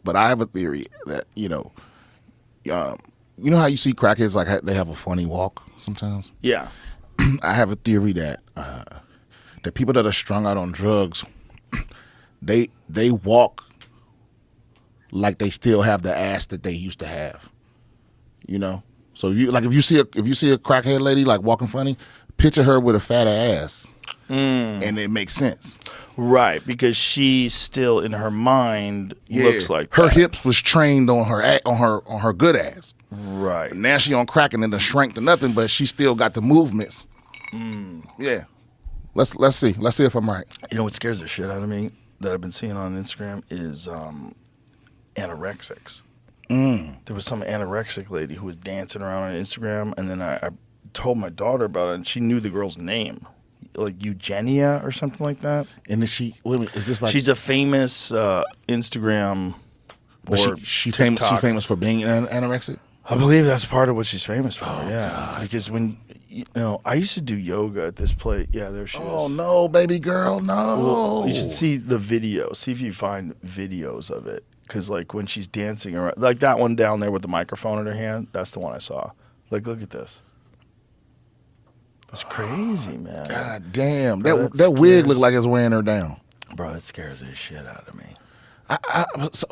but I have a theory that you know how you see crackheads like they have a funny walk sometimes. Yeah. I have a theory that the people that are strung out on drugs, they walk like they still have the ass that they used to have. You know, so you like if you see a crackhead lady like walking funny, picture her with a fat ass, and it makes sense. Right, because she still in her mind looks like her that. hips was trained on her good ass. Right. But now she on crack and then the shrank to nothing, but she still got the movements. Yeah. Let's see if I'm right. You know what scares the shit out of me that I've been seeing on Instagram is anorexics. There was some anorexic lady who was dancing around on Instagram, and then I told my daughter about it, and she knew the girl's name, like Eugenia or something like that. And then is this like? She's a famous Instagram. But she famous for being anorexic. I believe that's part of what she's famous for. Oh, yeah, God. because when I used to do yoga at this place. Yeah, there she is. Oh no, baby girl, no. Well, you should see the video. See if you find videos of it. Because, like, when she's dancing around, like that one down there with the microphone in her hand, that's the one I saw. Like, look at this. It's crazy, man. God damn. Bro, that wig looked like it's weighing her down. Bro, it scares the shit out of me.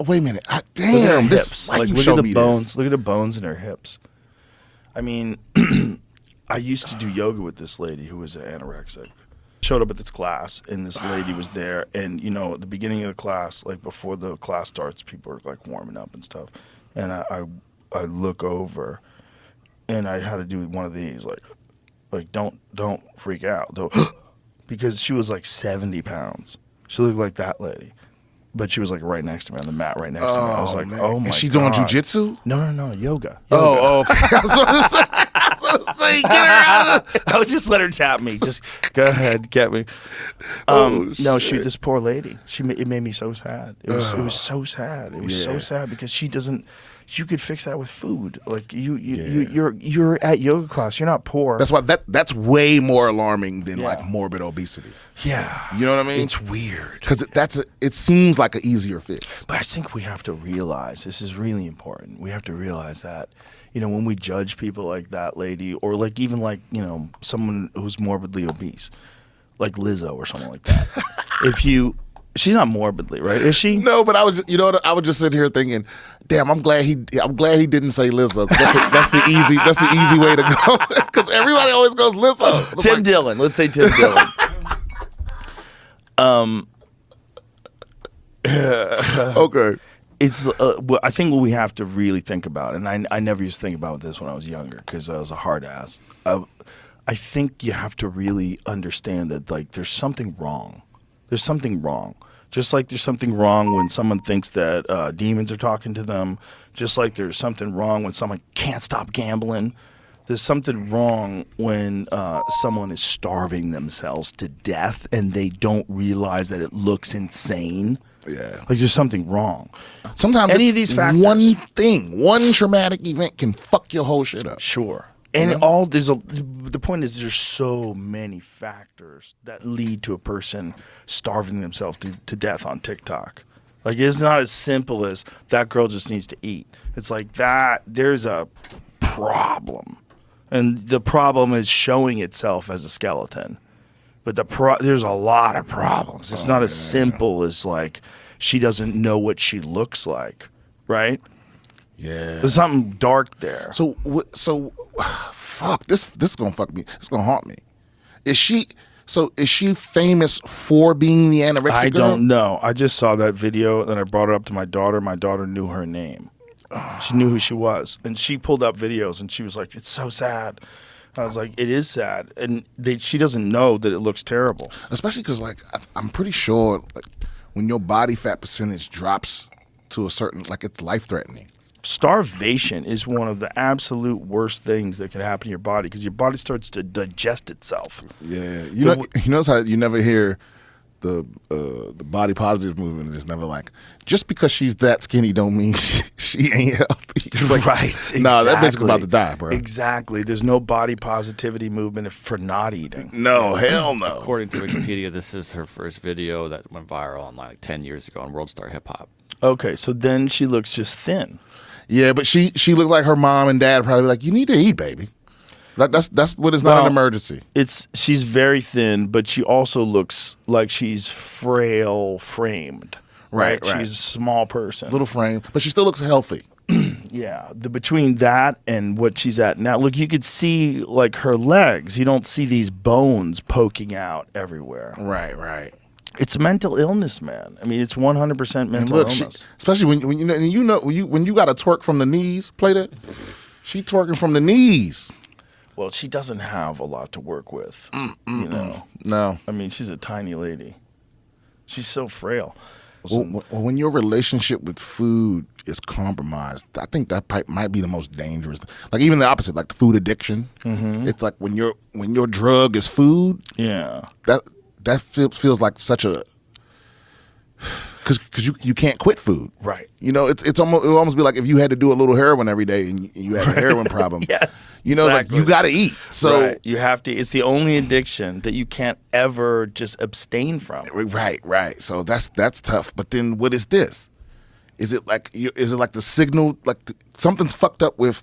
Wait a minute. Damn, look at her hips. Like, look at the bones. Look at the bones in her hips. I mean, I used to do yoga with this lady who was anorexic. Showed up at this class, and this lady was there, and at the beginning of the class, like before the class starts, people are like warming up and stuff, and I look over, and I had to do one of these, like don't freak out, though, because she was like 70 pounds. She looked like that lady, but she was like right next to me on the mat, right next to me. I was like, man. Oh my god. Is she doing jujitsu? No, yoga. Oh, okay. I was gonna say, get her out. I would just let her tap me. Just go ahead, get me. No, this poor lady. It made me so sad. It was so sad. It was so sad because she doesn't. You could fix that with food. Like you're at yoga class. You're not poor. That's why that's way more alarming than like morbid obesity. Yeah, you know what I mean? It's weird because it seems like an easier fix. But I think we have to realize this is really important. We have to realize that. When we judge people like that lady, or like even like, someone who's morbidly obese, like LIZZO or something like that. She's not morbidly, right? Is she? No, but I was just sitting here thinking, damn, I'm glad he didn't say LIZZO. That's the easy way to go. Because everybody always goes LIZZO. Tim Dillon. Let's say Tim Dillon. Okay. It's I think what we have to really think about, and I never used to think about this when I was younger because I was a hard ass. I think you have to really understand that like there's something wrong. There's something wrong. Just like there's something wrong when someone thinks that demons are talking to them. Just like there's something wrong when someone can't stop gambling. There's something wrong when someone is starving themselves to death and they don't realize that it looks insane. Yeah. Like there's something wrong. Sometimes any of these factors. One traumatic event can fuck your whole shit up. Sure. And the point is there's so many factors that lead to a person starving themselves to death on TikTok. Like it's not as simple as that girl just needs to eat. It's like that there's a problem. And the problem is showing itself as a skeleton. But there's a lot of problems. It's not as simple as like she doesn't know what she looks like, right? Yeah. There's something dark there. So fuck, this is gonna fuck me. It's gonna haunt me. Is she famous for being the anorexic girl? I don't know. I just saw that video and I brought it up to my daughter. My daughter knew her name. She knew who she was. And she pulled up videos and she was like, it's so sad. I was like, it is sad. And she doesn't know that it looks terrible. Especially because like I'm pretty sure like when your body fat percentage drops to a certain, like it's life-threatening. Starvation is one of the absolute worst things that can happen to your body because your body starts to digest itself. Yeah, you notice how you never hear the body positive movement is never like, just because she's that skinny don't mean she ain't healthy. Like, right. Exactly. Nah, that bitch about to die, bro. Exactly. There's no body positivity movement for not eating. No, hell no. According to Wikipedia, this is her first video that went viral like 10 years ago on World Star Hip Hop. Okay, so then she looks just thin. Yeah, but she looks like her mom and dad probably like, you need to eat, baby. That's what it's not an Well, emergency. she's very thin, but she also looks like she's frail framed. Right, Right? right. She's a small person. Little frame, but she still looks healthy. Yeah, between that and what she's at now, look, you could see like her legs. You don't see these bones poking out everywhere. Right, right. It's mental illness, man. I mean, it's 100% And mental look, illness. especially when you know when you got to twerk from the knees, play that. She twerking from the knees. Well, she doesn't have a lot to work with. You know, No. I mean, she's a tiny lady. She's so frail. Well, when your relationship with food is compromised, I think that might be the most dangerous. Like even the opposite, like the food addiction. Mm-hmm. It's like when your drug is food. Yeah. That feels like such a because you can't quit food. Right. You know, it would almost be like if you had to do a little heroin every day and you had a heroin problem. Yes. You know, exactly. it's like you got to eat. So right. You have to. It's the only addiction that you can't ever just abstain from. right. So that's tough. But then what is this? Is it like the signal? Like something's fucked up with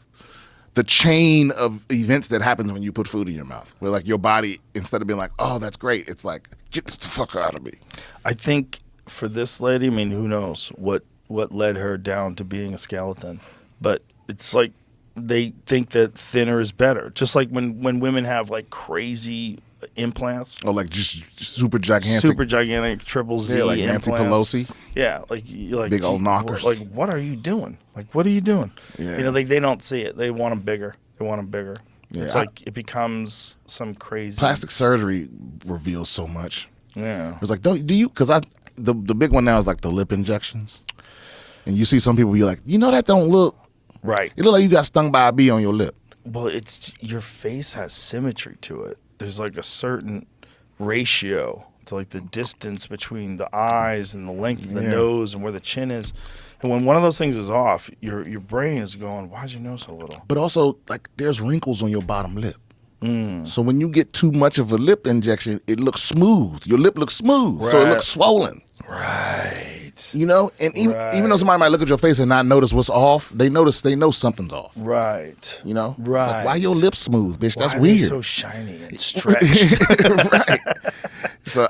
the chain of events that happens when you put food in your mouth. Where like your body, instead of being like, oh, that's great, it's like, get this the fuck out of me. I think for this lady, I mean, who knows what led her down to being a skeleton, but it's like they think that thinner is better. Just like when women have like crazy implants, Or like just super gigantic triple Z yeah, like Nancy implants. Pelosi. Yeah, like Big old knockers. Like, what are you doing? Like, what are you doing? Yeah. You know, they don't see it. They want them bigger. Yeah, It's like it becomes some crazy. Plastic surgery reveals so much. Yeah. It's like, do you? Because the big one now is like the lip injections, and you see some people be like, you know, that don't look. Right. It look like you got stung by a bee on your lip. Well, it's your face has symmetry to it. There's like a certain ratio to like the distance between the eyes and the length of the nose and where the chin is. And when one of those things is off, your brain is going, why's your nose so little? But also, like, there's wrinkles on your bottom lip. Mm. So when you get too much of a lip injection, it looks smooth. Your lip looks smooth, so it looks swollen. Right. You know, and even though somebody might look at your face and not notice what's off, they know something's off. Right. You know, right. It's like, why your lips smooth, bitch? Why That's are weird. they so shiny and stretched. Right. So